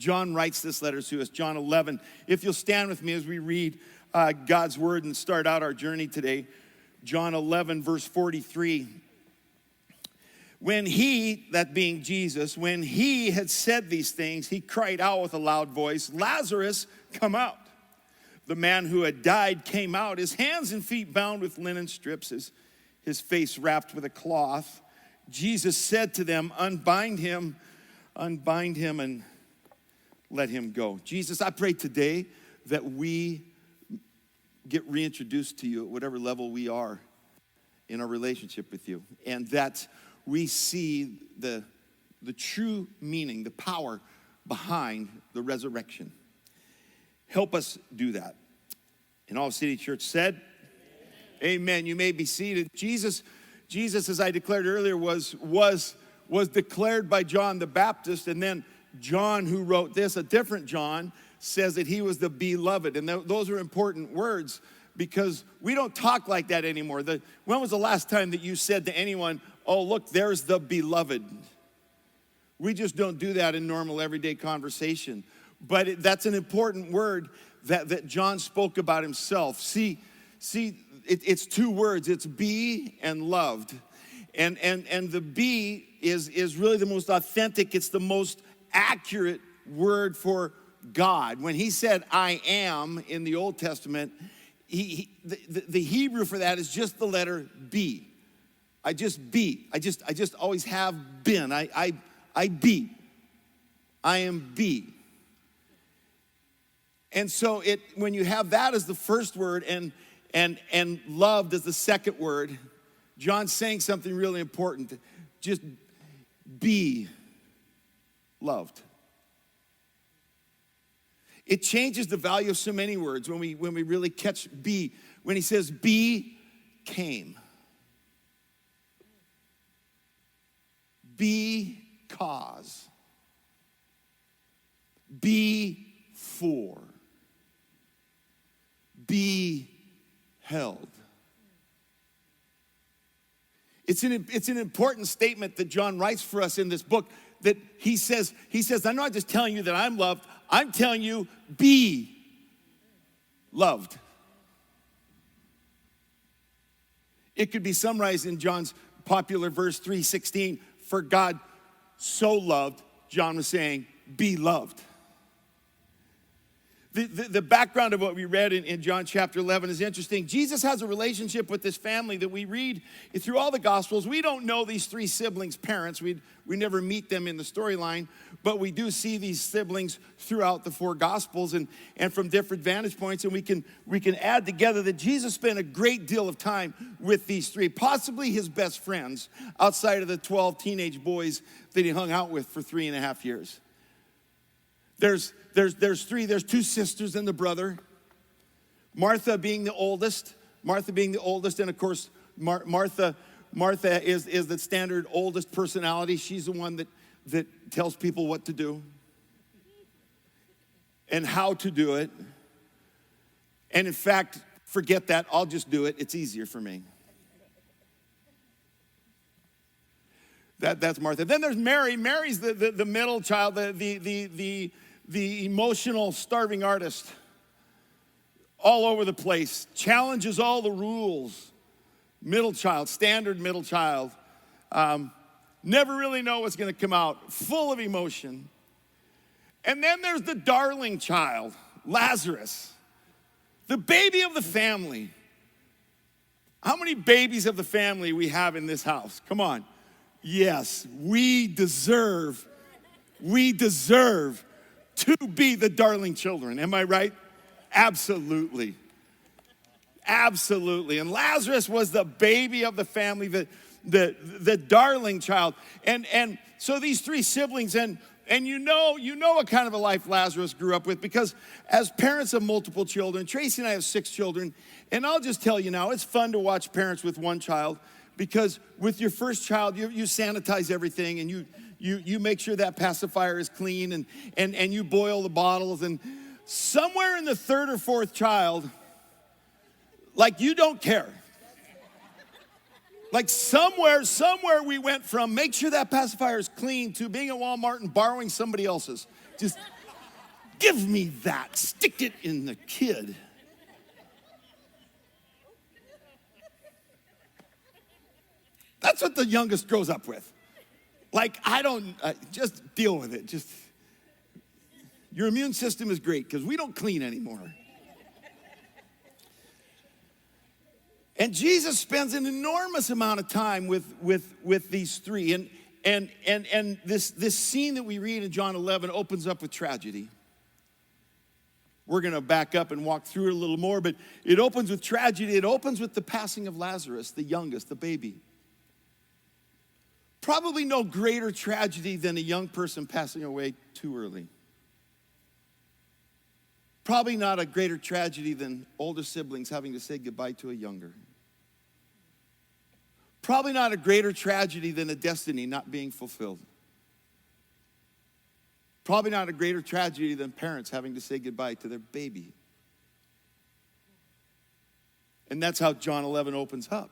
John writes this letter to us, John 11. If you'll stand with me as we read God's word and start out our journey today. John 11, verse 43. When he, that being Jesus, when he had said these things, he cried out with a loud voice, Lazarus, come out. The man who had died came out, his hands and feet bound with linen strips, his face wrapped with a cloth. Jesus said to them, unbind him, and let him go. Jesus, I pray today that we get reintroduced to you at whatever level we are in our relationship with you, and that we see the true meaning, the power behind the resurrection. Help us do that. And all City Church said, amen. You may be seated. Jesus, as I declared earlier, was declared by John the Baptist, and then John, who wrote this, a different John, says that he was the beloved. And those are important words because we don't talk like that anymore. When was the last time that you said to anyone, oh, look, there's the beloved? We just don't do that in normal everyday conversation. But that's an important word that John spoke about himself. See, it's two words. It's be and loved. And the be is really the most authentic. It's the most accurate word for God. When he said, I am, in the Old Testament, the Hebrew for that is just the letter be. I just be. I just always have been. I be. I am be. And so when you have that as the first word and loved as the second word, John's saying something really important. Just be loved. It changes the value of so many words when we really catch be. When he says be came. Because. Be for. Be held. It's an important statement that John writes for us in this book, that he says, I'm not just telling you that I'm loved, I'm telling you, be loved. It could be summarized in John's popular verse 3:16. For God so loved, John was saying, be loved. The background of what we read in John chapter 11 is interesting. Jesus has a relationship with this family that we read through all the Gospels. We don't know these three siblings' parents. We never meet them in the storyline, but we do see these siblings throughout the four Gospels and from different vantage points, and we can add together that Jesus spent a great deal of time with these three, possibly his best friends, outside of the 12 teenage boys that he hung out with for 3.5 years. There's two sisters and the brother. Martha being the oldest, and of course, Martha is the standard oldest personality. She's the one that tells people what to do and how to do it. And in fact, forget that, I'll just do it. It's easier for me. That's Martha. Then there's Mary. Mary's the middle child, the emotional starving artist, all over the place, challenges all the rules. Middle child, standard middle child. Never really know what's going to come out, full of emotion. And then there's the darling child, Lazarus, the baby of the family. How many babies of the family we have in this house? Come on. Yes, we deserve to be the darling children. Am I right? Absolutely. Absolutely. And Lazarus was the baby of the family, the darling child. And so these three siblings, and you know what kind of a life Lazarus grew up with, because as parents of multiple children, Tracy and I have 6 children, and I'll just tell you now, it's fun to watch parents with one child, because with your first child, you sanitize everything, and you make sure that pacifier is clean, and you boil the bottles, and somewhere in the third or fourth child, like you don't care. Like somewhere we went from make sure that pacifier is clean to being at Walmart and borrowing somebody else's. Give me that. Stick it in the kid. That's what the youngest grows up with. Like, just deal with it. Just, your immune system is great because we don't clean anymore. And Jesus spends an enormous amount of time with these three. And this scene that we read in John 11 opens up with tragedy. We're going to back up and walk through it a little more, but it opens with tragedy. It opens with the passing of Lazarus, the youngest, the baby. Probably no greater tragedy than a young person passing away too early. Probably not a greater tragedy than older siblings having to say goodbye to a younger. Probably not a greater tragedy than a destiny not being fulfilled. Probably not a greater tragedy than parents having to say goodbye to their baby. And that's how John 11 opens up.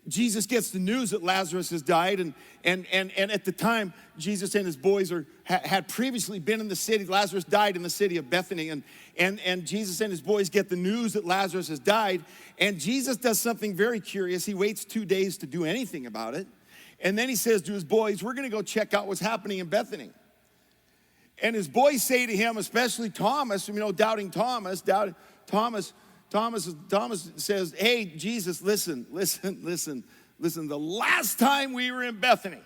Jesus gets the news that Lazarus has died, and at the time, Jesus and his boys had previously been in the city. Lazarus died in the city of Bethany, and Jesus and his boys get the news that Lazarus has died, and Jesus does something very curious. He waits 2 days to do anything about it, and then he says to his boys, we're going to go check out what's happening in Bethany. And his boys say to him, especially Thomas, doubting Thomas, Thomas says, hey, Jesus, listen. The last time we were in Bethany,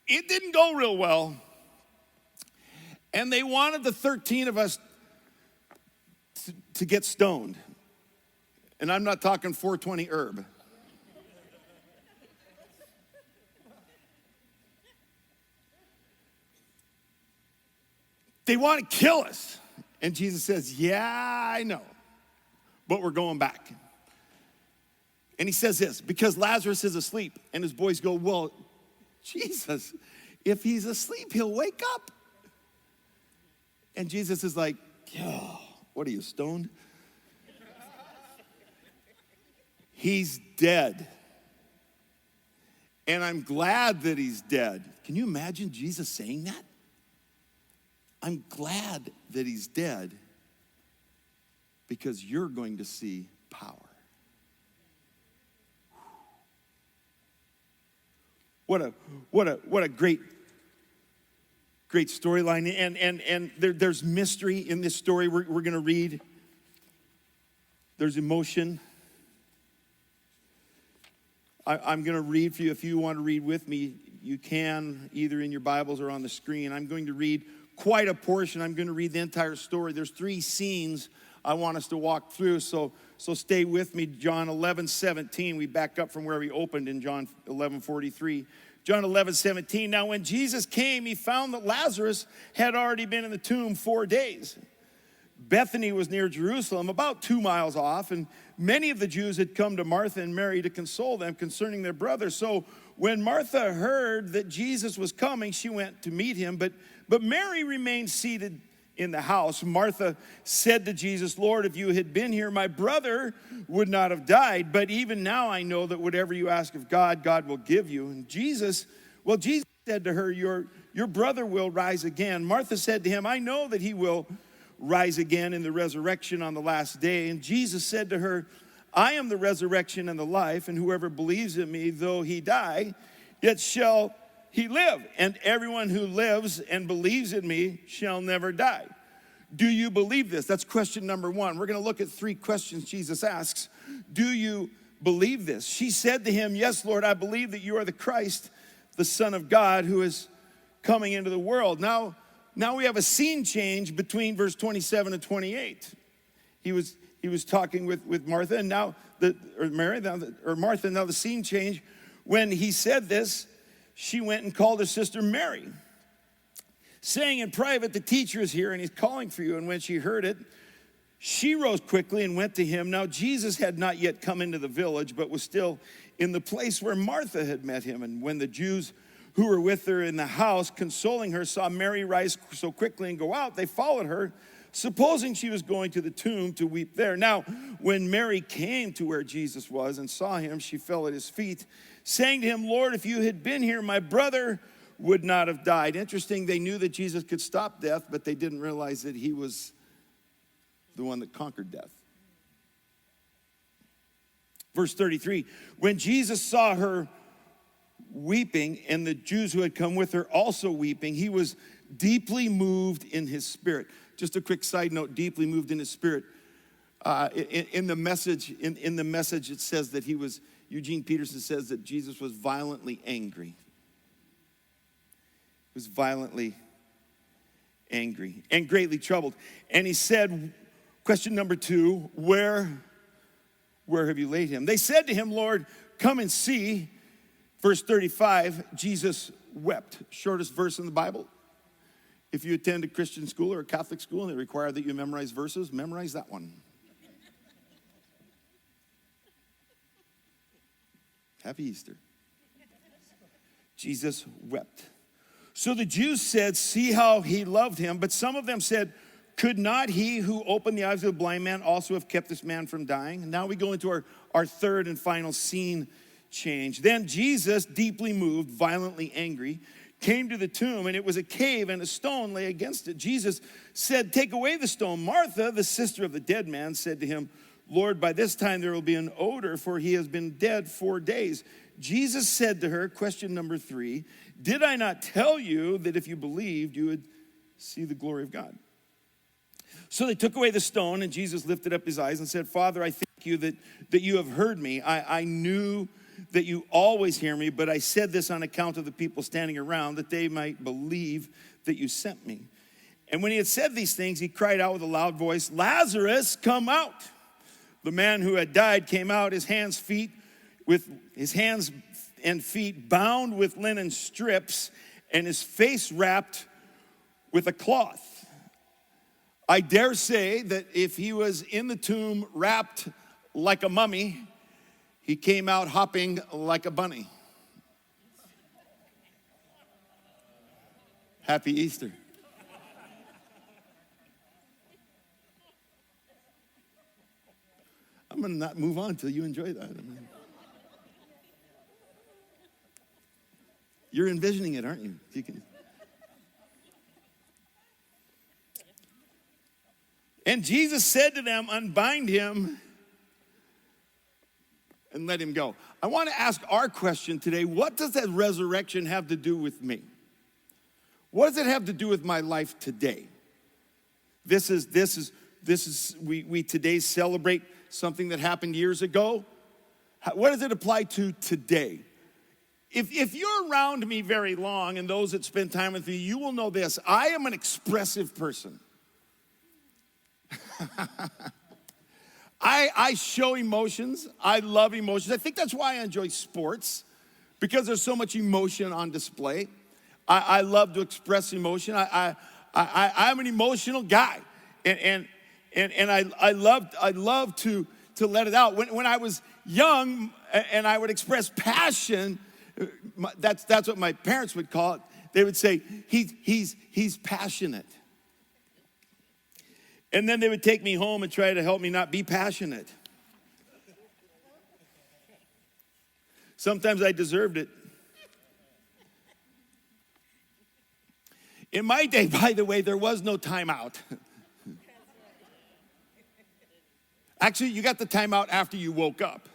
it didn't go real well. And they wanted the 13 of us to get stoned. And I'm not talking 420 herb. They want to kill us. And Jesus says, yeah, I know, but we're going back. And he says this, because Lazarus is asleep. And his boys go, well, Jesus, if he's asleep, he'll wake up. And Jesus is like, oh, what are you, stoned? He's dead. And I'm glad that he's dead. Can you imagine Jesus saying that? I'm glad that he's dead because you're going to see power. What a great storyline. And there's mystery in this story we're going to read. There's emotion. I'm going to read for you. If you want to read with me, you can, either in your Bibles or on the screen. I'm going to read quite a portion. I'm going to read the entire story. There's 3 scenes I want us to walk through, so stay with me. John 11:17, we back up from where we opened in John 11:43. John 11:17, now when Jesus came, he found that Lazarus had already been in the tomb 4 days. Bethany was near Jerusalem, about 2 miles off, and many of the Jews had come to Martha and Mary to console them concerning their brother. So when Martha heard that Jesus was coming, she went to meet him, but Mary remained seated in the house. Martha said to Jesus, Lord, if you had been here, my brother would not have died. But even now I know that whatever you ask of God, God will give you. And Jesus said to her, your brother will rise again. Martha said to him, I know that he will rise again in the resurrection on the last day. And Jesus said to her, I am the resurrection and the life, and whoever believes in me, though he die, yet shall he live. And everyone who lives and believes in me shall never die. Do you believe this? That's question number 1. We're going to look at 3 questions Jesus asks. Do you believe this? She said to him, yes, Lord, I believe that you are the Christ, the Son of God, who is coming into the world. Now we have a scene change between verse 27 and 28. He was talking with Martha, and Martha. Now the scene changed. When he said this, she went and called her sister Mary, saying in private, the teacher is here and he's calling for you. And when she heard it, she rose quickly and went to him. Now Jesus had not yet come into the village, but was still in the place where Martha had met him. And when the Jews who were with her in the house, consoling her, saw Mary rise so quickly and go out, they followed her, supposing she was going to the tomb to weep there. Now, when Mary came to where Jesus was and saw him, she fell at his feet, saying to him, Lord, if you had been here, my brother would not have died. Interesting, they knew that Jesus could stop death, but they didn't realize that he was the one that conquered death. Verse 33, when Jesus saw her weeping, and the Jews who had come with her also weeping, he was deeply moved in his spirit. Just a quick side note, deeply moved in his spirit. In the message, it says that Eugene Peterson says that Jesus was violently angry. He was violently angry and greatly troubled. And he said, question number 2, where have you laid him? They said to him, Lord, come and see. Verse 35, Jesus wept. Shortest verse in the Bible. If you attend a Christian school or a Catholic school and they require that you memorize verses, memorize that one. Happy Easter. Jesus wept. So the Jews said, see how he loved him. But some of them said, could not he who opened the eyes of the blind man also have kept this man from dying? And now we go into our third and final scene change. Then Jesus, deeply moved, violently angry, came to the tomb, and it was a cave, and a stone lay against it. Jesus said, take away the stone. Martha, the sister of the dead man, said to him, Lord, by this time there will be an odor, for he has been dead 4 days. Jesus said to her, question number 3, did I not tell you that if you believed, you would see the glory of God? So they took away the stone, and Jesus lifted up his eyes and said, Father, I thank you that you have heard me. I knew that you always hear me, but I said this on account of the people standing around, that they might believe that you sent me. And when he had said these things, he cried out with a loud voice, Lazarus, come out. The man who had died came out, his hands and feet bound with linen strips, and his face wrapped with a cloth. I dare say that if he was in the tomb wrapped like a mummy, he came out hopping like a bunny. Happy Easter. I'm going to not move on until you enjoy that. You're envisioning it, aren't you? And Jesus said to them, unbind him and let him go. I want to ask our question today, what does that resurrection have to do with me? What does it have to do with my life today? We today celebrate something that happened years ago. What does it apply to today? If you're around me very long, and those that spend time with me, you will know this. I am an expressive person. I show emotions. I love emotions. I think that's why I enjoy sports, because there's so much emotion on display. I love to express emotion. I'm an emotional guy, and I love to let it out. When I was young, and I would express passion, that's what my parents would call it. They would say, he's passionate. And then they would take me home and try to help me not be passionate. Sometimes I deserved it. In my day, by the way, there was no timeout. Actually, you got the timeout after you woke up.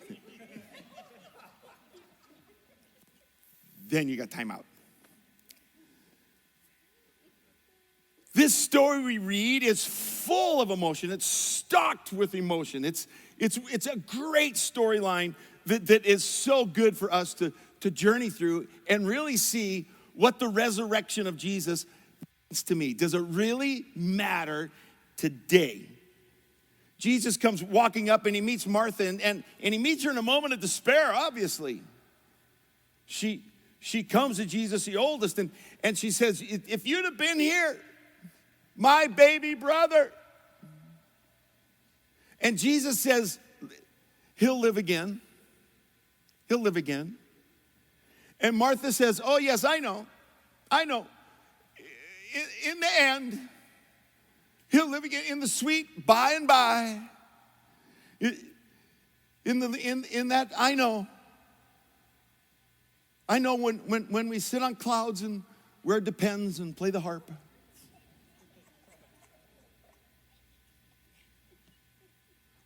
Then you got timeout. This story we read is full of emotion. It's stocked with emotion. It's a great storyline that is so good for us to journey through and really see what the resurrection of Jesus means to me. Does it really matter today? Jesus comes walking up and he meets Martha, and he meets her in a moment of despair, obviously. She comes to Jesus, the oldest, and she says, if you'd have been here, my baby brother. And Jesus says, he'll live again. He'll live again. And Martha says, oh yes, I know. In the end, he'll live again in the sweet by and by. In that, I know. I know when we sit on clouds and wear Depends and play the harp.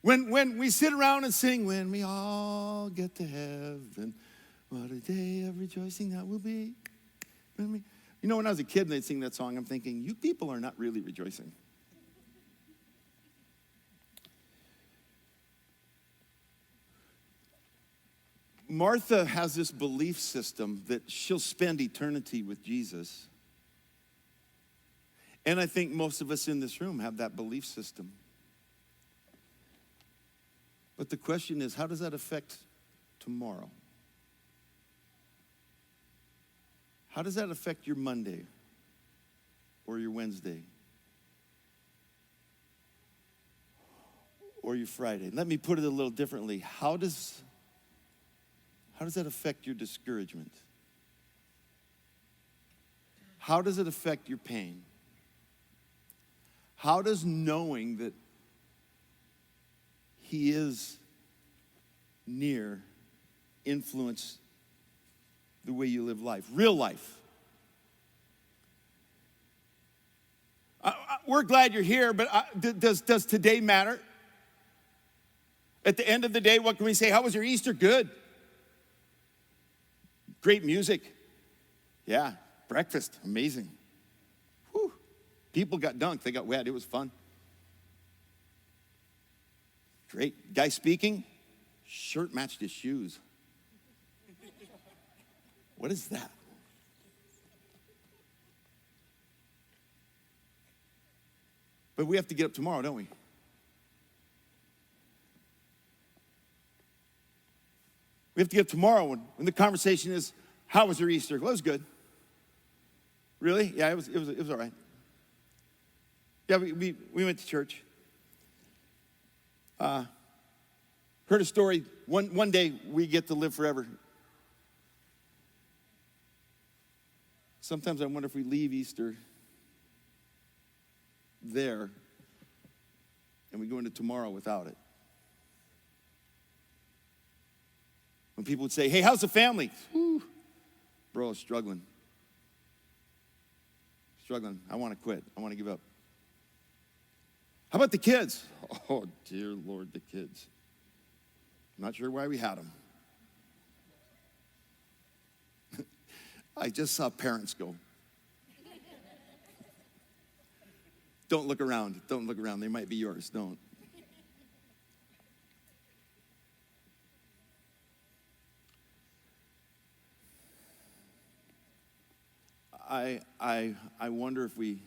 When we sit around and sing, when we all get to heaven, what a day of rejoicing that will be. You know, when I was a kid and they'd sing that song, I'm thinking, you people are not really rejoicing. Martha has this belief system that she'll spend eternity with Jesus. And I think most of us in this room have that belief system. But the question is, how does that affect tomorrow? How does that affect your Monday or your Wednesday or your Friday? Let me put it a little differently. How does that affect your discouragement? How does it affect your pain? How does knowing that He is near influence the way you live life, real life? We're glad you're here, but does today matter? At the end of the day, what can we say? How was your Easter? Good. Great music. Yeah, breakfast, amazing. Whew. People got dunked, they got wet, it was fun. Great. Guy speaking, shirt matched his shoes. What is that? But we have to get up tomorrow, don't we? We have to get up tomorrow when the conversation is, how was your Easter? Well, it was good. Really? Yeah, it was all right. Yeah, we went to church. Heard a story. One day we get to live forever. Sometimes I wonder if we leave Easter there and we go into tomorrow without it. When people would say, hey, how's the family? Whew. Bro, struggling. I want to quit. I want to give up. How about the kids? Oh, dear Lord, the kids. I'm not sure why we had them. I just saw parents go. Don't look around. Don't look around. They might be yours. Don't. I wonder if we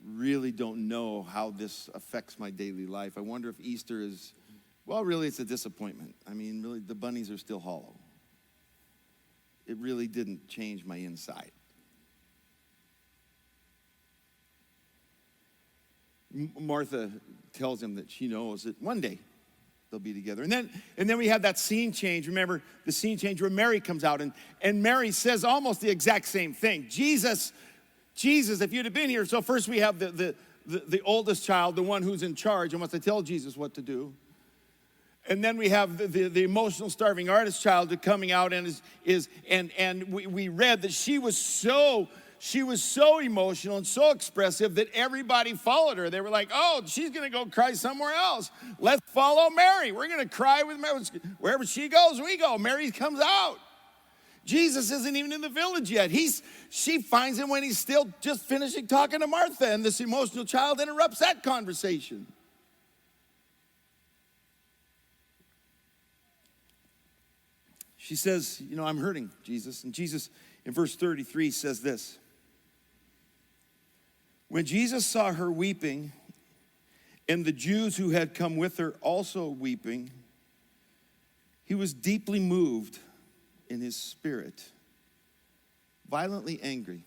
really don't know how this affects my daily life. I wonder if Easter is, well, really it's a disappointment. I mean, really the bunnies are still hollow. It really didn't change my inside. Martha tells him that she knows that one day they'll be together. And then we have that scene change. Remember the scene change where Mary comes out and Mary says almost the exact same thing. Jesus, if you'd have been here. So first we have the oldest child, the one who's in charge and wants to tell Jesus what to do. And then we have the emotional starving artist child coming out and we read that she was so emotional and so expressive that everybody followed her. They were like, oh, she's going to go cry somewhere else. Let's follow Mary. We're going to cry with Mary. Wherever she goes, we go. Mary comes out. Jesus isn't even in the village yet. She finds him when he's still just finishing talking to Martha, and this emotional child interrupts that conversation. She says, I'm hurting, Jesus. And Jesus, in verse 33, says this. When Jesus saw her weeping, and the Jews who had come with her also weeping, he was deeply moved in his spirit, violently angry.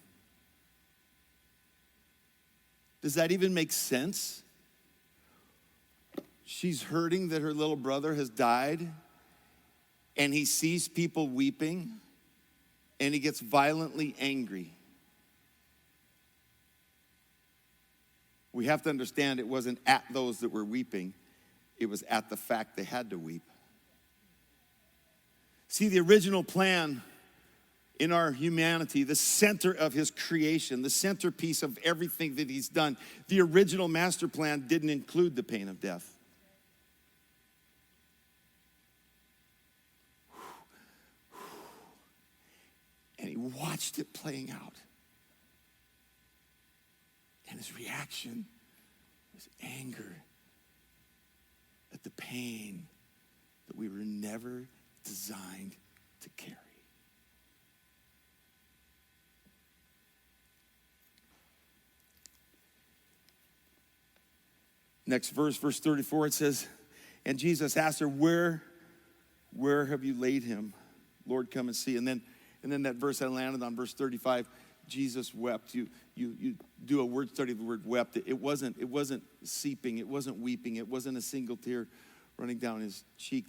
Does that even make sense? She's hurting that her little brother has died, and he sees people weeping, and he gets violently angry. We have to understand it wasn't at those that were weeping. It was at the fact they had to weep. See, the original plan in our humanity, the center of his creation, the centerpiece of everything that he's done. The original master plan didn't include the pain of death. And he watched it playing out. And his reaction was anger at the pain that we were never designed to carry. Next verse 34, it says, and Jesus asked her, where have you laid him? Lord, come and see. And then that verse I landed on, verse 35, Jesus wept. You do a word study of the word wept. It wasn't seeping. It wasn't weeping. It wasn't a single tear running down his cheek.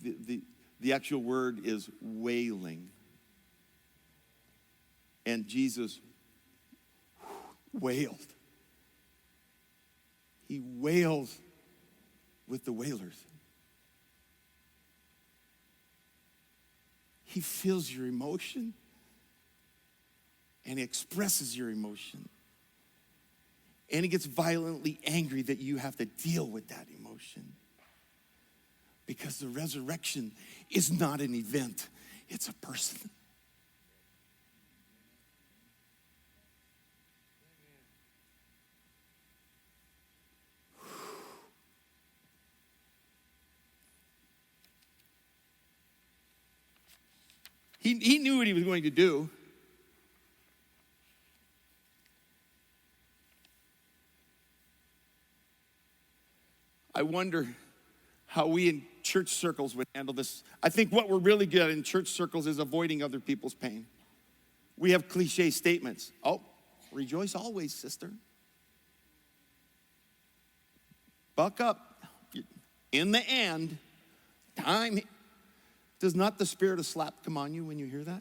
The actual word is wailing. And Jesus wailed. He wailed with the wailers. He feels your emotion and he expresses your emotion. And he gets violently angry that you have to deal with that emotion. Because the resurrection is not an event, it's a person. He knew what he was going to do. I wonder how we in church circles would handle this. I think what we're really good at in church circles is avoiding other people's pain. We have cliche statements. Oh, rejoice always, sister. Buck up. In the end, time. Does not the spirit of slap come on you when you hear that?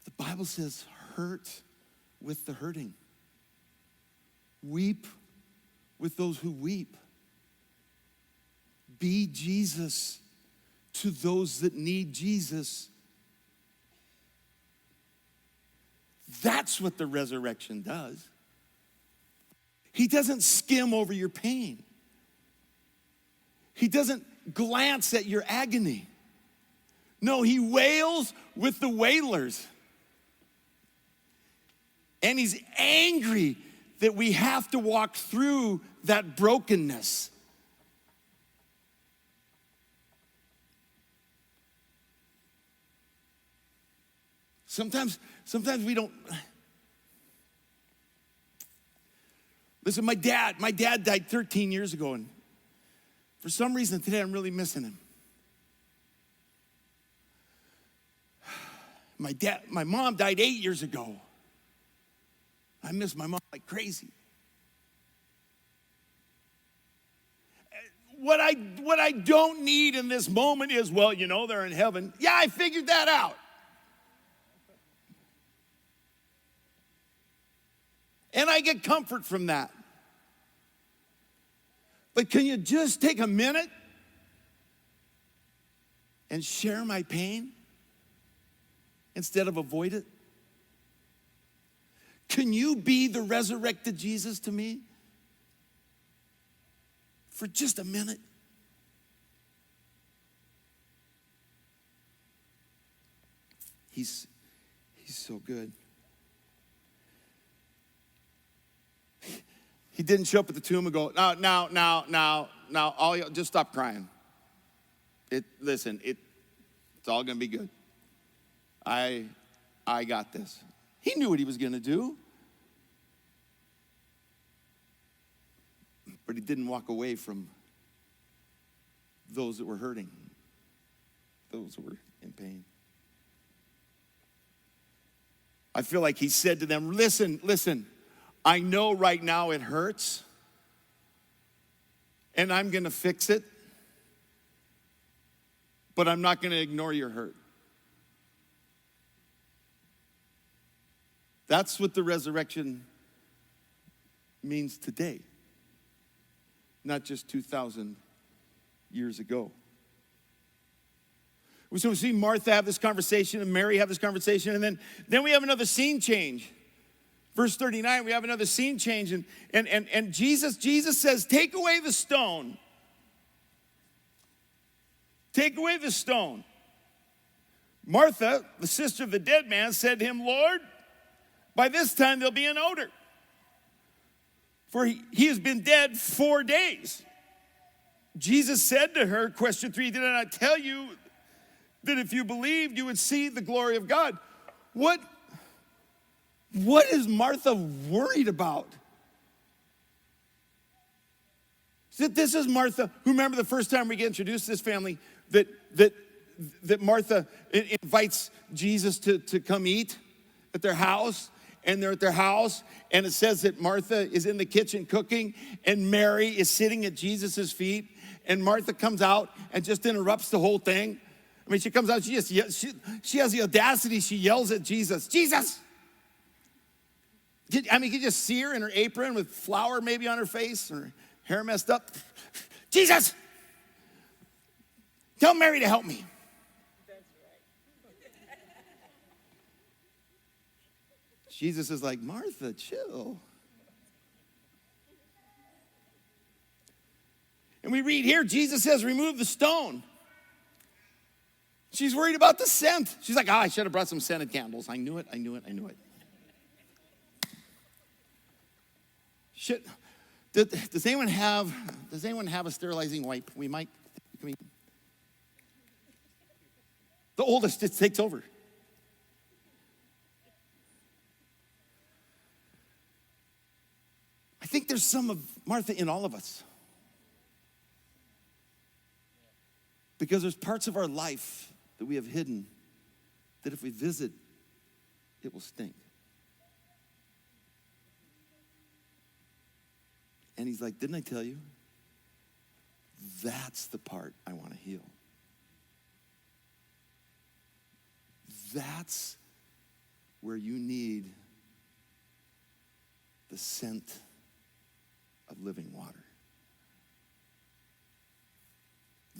The Bible says, hurt with the hurting. Weep with those who weep. Be Jesus to those that need Jesus. That's what the resurrection does. He doesn't skim over your pain. He doesn't glance at your agony. No, he wails with the wailers. And he's angry that we have to walk through that brokenness. Sometimes we don't. Listen, my dad died 13 years ago, and for some reason today I'm really missing him. My mom died 8 years ago. I miss my mom like crazy. What I don't need in this moment is, well, they're in heaven. Yeah, I figured that out. And I get comfort from that. But can you just take a minute and share my pain instead of avoid it? Can you be the resurrected Jesus to me for just a minute? He's so good. He didn't show up at the tomb and go, now, all you just stop crying. It's all gonna be good. I got this. He knew what he was gonna do. But he didn't walk away from those that were hurting, those that were in pain. I feel like he said to them, listen, I know right now it hurts, and I'm going to fix it, but I'm not going to ignore your hurt. That's what the resurrection means today, not just 2,000 years ago. So we see Martha have this conversation and Mary have this conversation, and then we have another scene change. Verse 39, we have another scene change, and Jesus says, take away the stone. Take away the stone. Martha, the sister of the dead man, said to him, Lord, by this time there'll be an odor, for he has been dead 4 days. Jesus said to her, question 3, did I not tell you that if you believed, you would see the glory of God? What is Martha worried about? This is Martha, who, remember the first time we get introduced to this family, that Martha invites Jesus to come eat at their house, and they're at their house, and it says that Martha is in the kitchen cooking, and Mary is sitting at Jesus' feet, and Martha comes out and just interrupts the whole thing. I mean, she comes out, she has the audacity, she yells at Jesus, Jesus! I mean, you could just see her in her apron with flour maybe on her face, or her hair messed up. Jesus! Tell Mary to help me. That's right. Jesus is like, Martha, chill. And we read here, Jesus says, remove the stone. She's worried about the scent. She's like, I should have brought some scented candles. I knew it. Does anyone have a sterilizing wipe? The oldest just takes over. I think there's some of Martha in all of us. Because there's parts of our life that we have hidden that if we visit, it will stink. And he's like, didn't I tell you? That's the part I want to heal. That's where you need the scent of living water.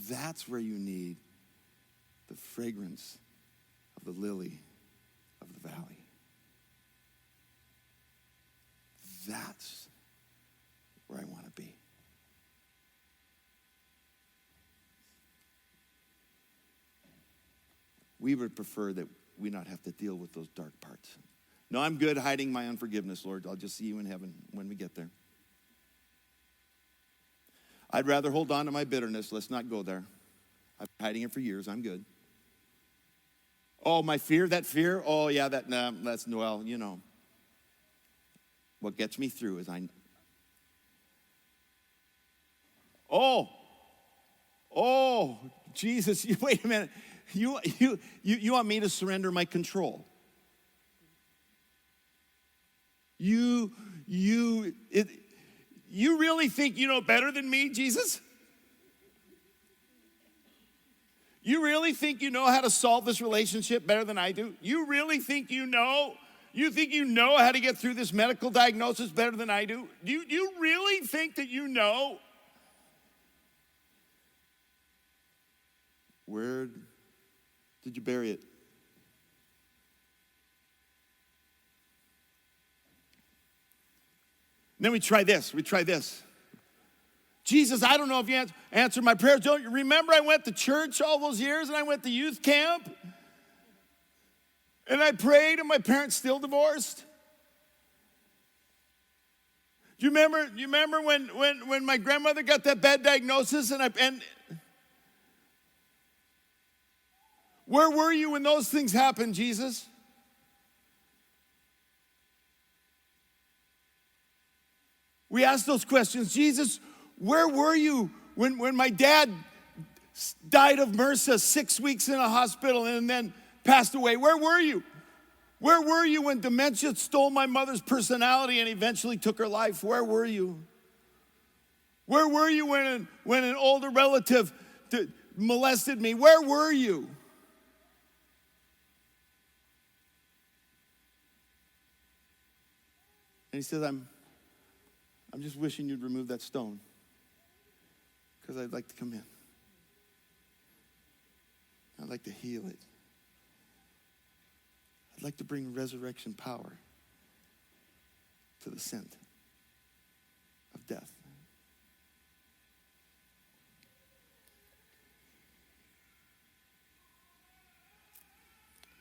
That's where you need the fragrance of the lily of the valley. That's where I want to be. We would prefer that we not have to deal with those dark parts. No, I'm good hiding my unforgiveness, Lord. I'll just see you in heaven when we get there. I'd rather hold on to my bitterness. Let's not go there. I've been hiding it for years. I'm good. Oh, my fear, that fear? Oh, yeah, that's, well, you know. What gets me through is Jesus, wait a minute. You want me to surrender my control? You really think you know better than me, Jesus? You really think you know how to solve this relationship better than I do? You really think you know? You think you know how to get through this medical diagnosis better than I do? You really think that you know? Where did you bury it? Then we try this. Jesus, I don't know if you answered my prayers. Don't you remember I went to church all those years and I went to youth camp? And I prayed and my parents still divorced? Do you remember when my grandmother got that bad diagnosis and where were you when those things happened, Jesus? We ask those questions. Jesus, where were you when my dad died of MRSA 6 weeks in a hospital and then passed away? Where were you? Where were you when dementia stole my mother's personality and eventually took her life? Where were you? Where were you when an older relative molested me? Where were you? And he says, I'm just wishing you'd remove that stone because I'd like to come in. I'd like to heal it. I'd like to bring resurrection power to the scent of death.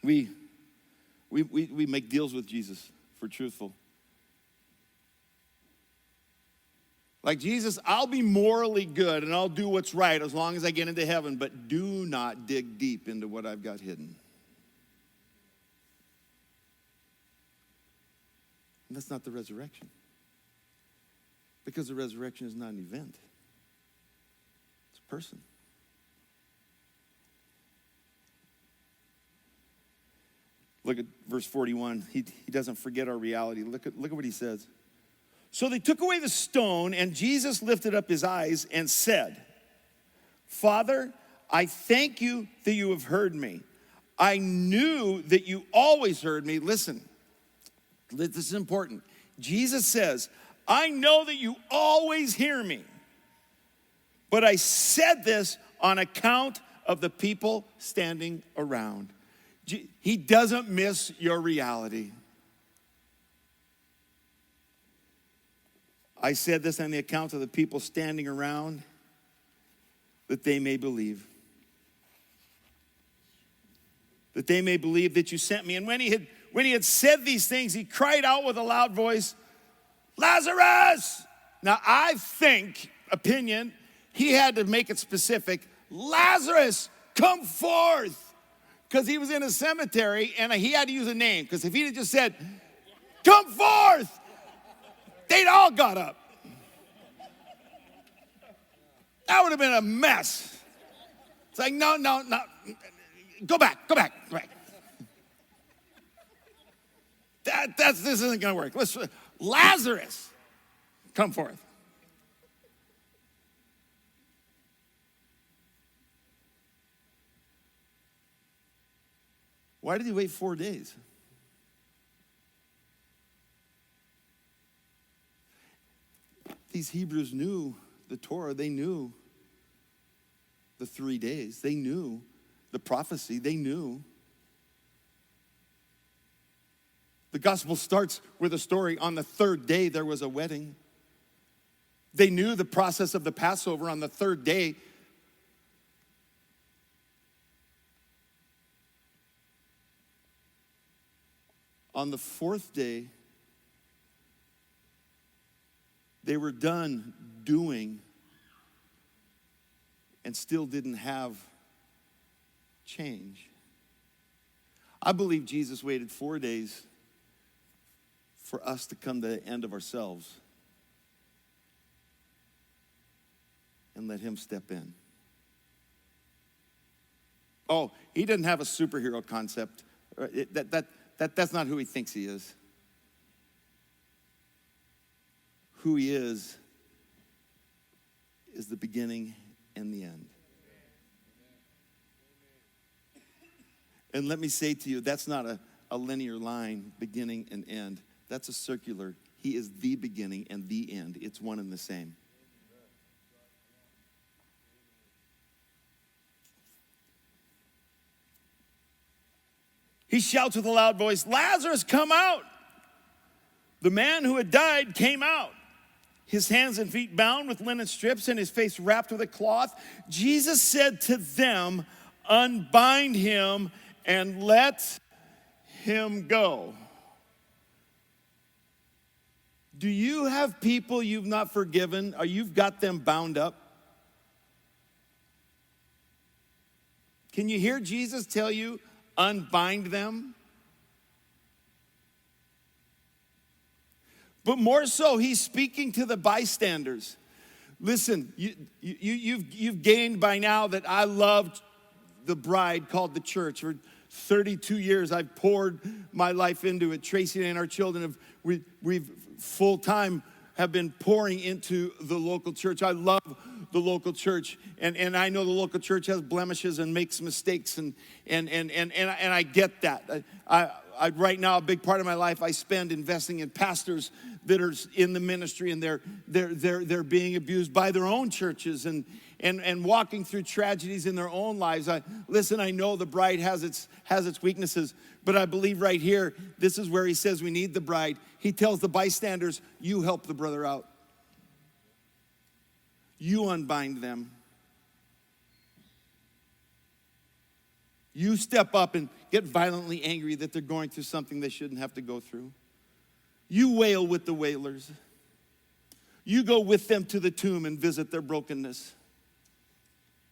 We make deals with Jesus, if we're truthful. Like, Jesus, I'll be morally good and I'll do what's right as long as I get into heaven, but do not dig deep into what I've got hidden. And that's not the resurrection. Because the resurrection is not an event. It's a person. Look at verse 41. He doesn't forget our reality. Look at what he says. So they took away the stone, and Jesus lifted up his eyes and said, Father, I thank you that you have heard me. I knew that you always heard me. Listen, this is important. Jesus says, I know that you always hear me, but I said this on account of the people standing around. He doesn't miss your reality. I said this on the account of the people standing around, that they may believe. That they may believe that you sent me. And when he had said these things, he cried out with a loud voice, Lazarus! Now I think, opinion, he had to make it specific. Lazarus, come forth! Because he was in a cemetery and he had to use a name. Because if he had just said, come forth, they'd all got up. That would have been a mess. It's like, no. Go back. This isn't going to work. Lazarus, come forth. Why did he wait 4 days? These Hebrews knew the Torah. They knew the 3 days. They knew the prophecy. They knew. The gospel starts with a story. On the 3rd day, there was a wedding. They knew the process of the Passover. On the 3rd day, on the 4th day, they were done doing and still didn't have change. I believe Jesus waited 4 days for us to come to the end of ourselves and let him step in. Oh, he didn't have a superhero concept. That's not who he thinks he is. Who he is the beginning and the end. And let me say to you, that's not a linear line, beginning and end. That's a circular. He is the beginning and the end. It's one and the same. He shouts with a loud voice, Lazarus, come out. The man who had died came out, his hands and feet bound with linen strips and his face wrapped with a cloth. Jesus said to them, unbind him and let him go. Do you have people you've not forgiven, or you've got them bound up? Can you hear Jesus tell you, unbind them? But more so, he's speaking to the bystanders. Listen, you've gained by now that I loved the bride called the church. For 32 years, I've poured my life into it. Tracy and our children we've full-time have been pouring into the local church. I love the local church, and I know the local church has blemishes and makes mistakes, and I get that. I right now, a big part of my life I spend investing in pastors that are in the ministry, and they're being abused by their own churches, and and walking through tragedies in their own lives. Listen, I know the bride has its weaknesses, but I believe right here, this is where he says we need the bride. He tells the bystanders, you help the brother out. You unbind them. You step up and get violently angry that they're going through something they shouldn't have to go through. You wail with the wailers. You go with them to the tomb and visit their brokenness.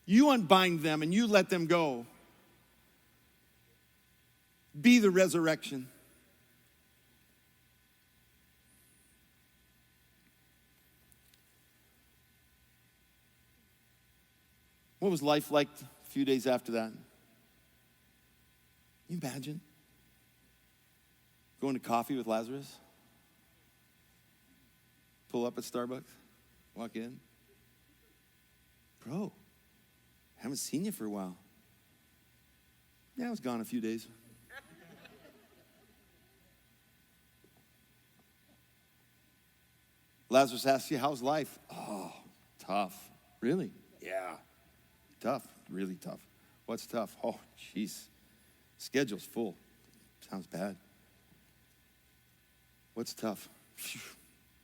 You unbind them and you let them go. Be the resurrection. What was life like a few days after that? Can you imagine going to coffee with Lazarus? Pull up at Starbucks, walk in. Bro, haven't seen you for a while. Yeah, I was gone a few days. Lazarus asks you, how's life? Oh, tough. Really? Yeah. Tough, really tough. What's tough? Oh, jeez. Schedule's full. Sounds bad. What's tough? Phew.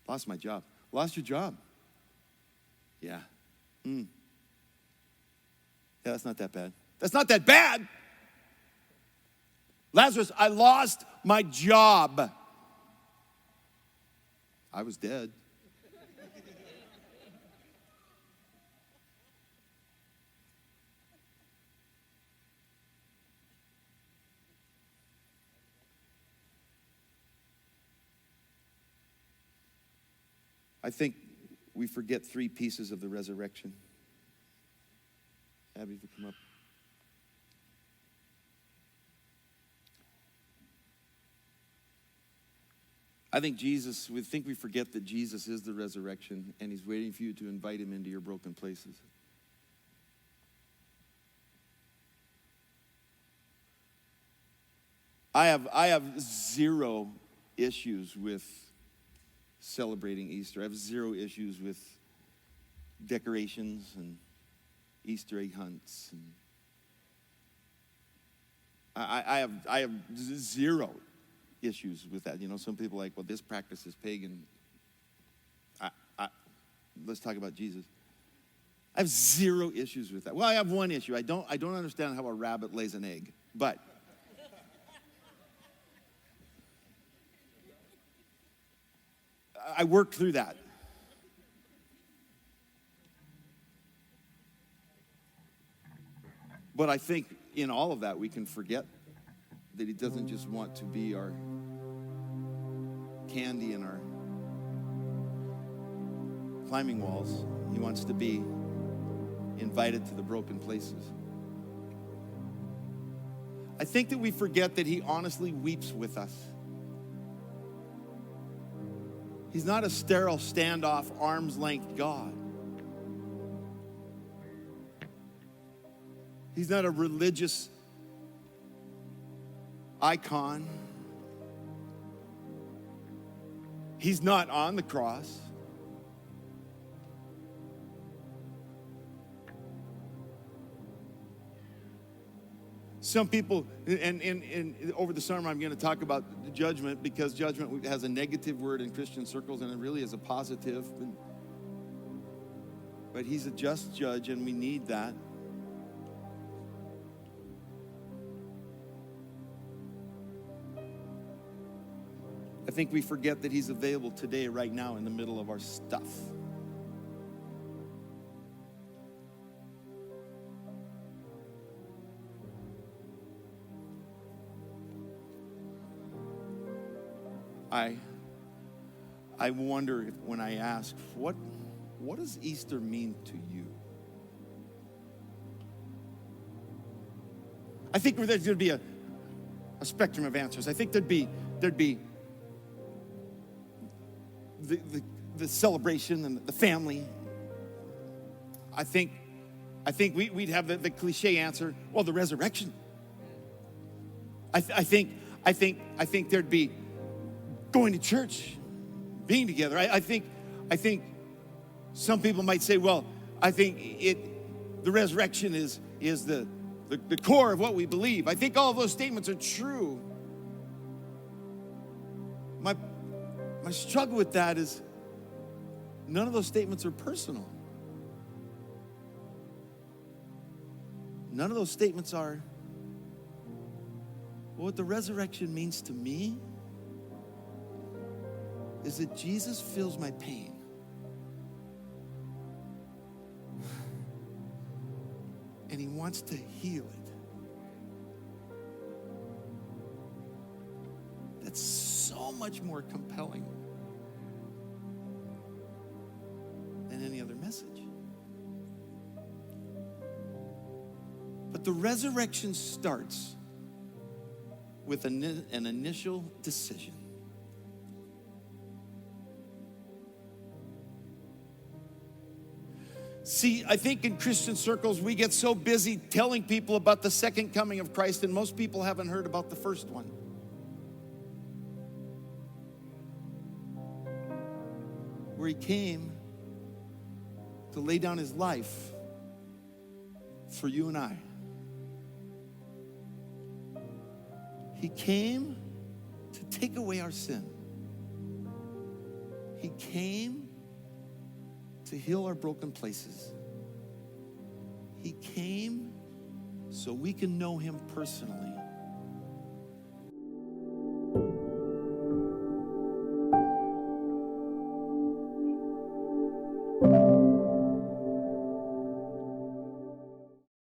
Lost my job. Lost your job? Yeah. Yeah, that's not that bad. That's not that bad. Lazarus, I lost my job. I was dead. I think we forget 3 pieces of the resurrection. Abby, if you come up. We think we forget that Jesus is the resurrection and he's waiting for you to invite him into your broken places. I have 0 issues with celebrating Easter. I have 0 issues with decorations and Easter egg hunts. And I have 0 issues with that. You know, some people are like, well, this practice is pagan. Let's talk about Jesus. I have 0 issues with that. Well, I have 1 issue. I don't understand how a rabbit lays an egg, but I worked through that. But I think in all of that, we can forget that he doesn't just want to be our candy and our climbing walls. He wants to be invited to the broken places. I think that we forget that he honestly weeps with us. He's not a sterile, standoff, arm's length God. He's not a religious icon. He's not on the cross. Some people, and over the summer I'm going to talk about judgment because judgment has a negative word in Christian circles and it really is a positive. But he's a just judge and we need that. I think we forget that he's available today, right now, in the middle of our stuff. I wonder if, when I ask, what does Easter mean to you? I think there's going to be a spectrum of answers. I think there'd be the celebration and the family. I think we'd have the cliche answer, well, the resurrection. I think there'd be going to church, being together. I think some people might say, well, I think the resurrection is the core of what we believe. I think all of those statements are true. My struggle with that is none of those statements are personal. None of those statements are, well, what the resurrection means to me is that Jesus feels my pain. And he wants to heal it. That's so much more compelling than any other message. But the resurrection starts with an initial decision. See, I think in Christian circles, we get so busy telling people about the second coming of Christ, and most people haven't heard about the first one. Where he came to lay down his life for you and I. He came to take away our sin. He came to heal our broken places. He came so we can know him personally.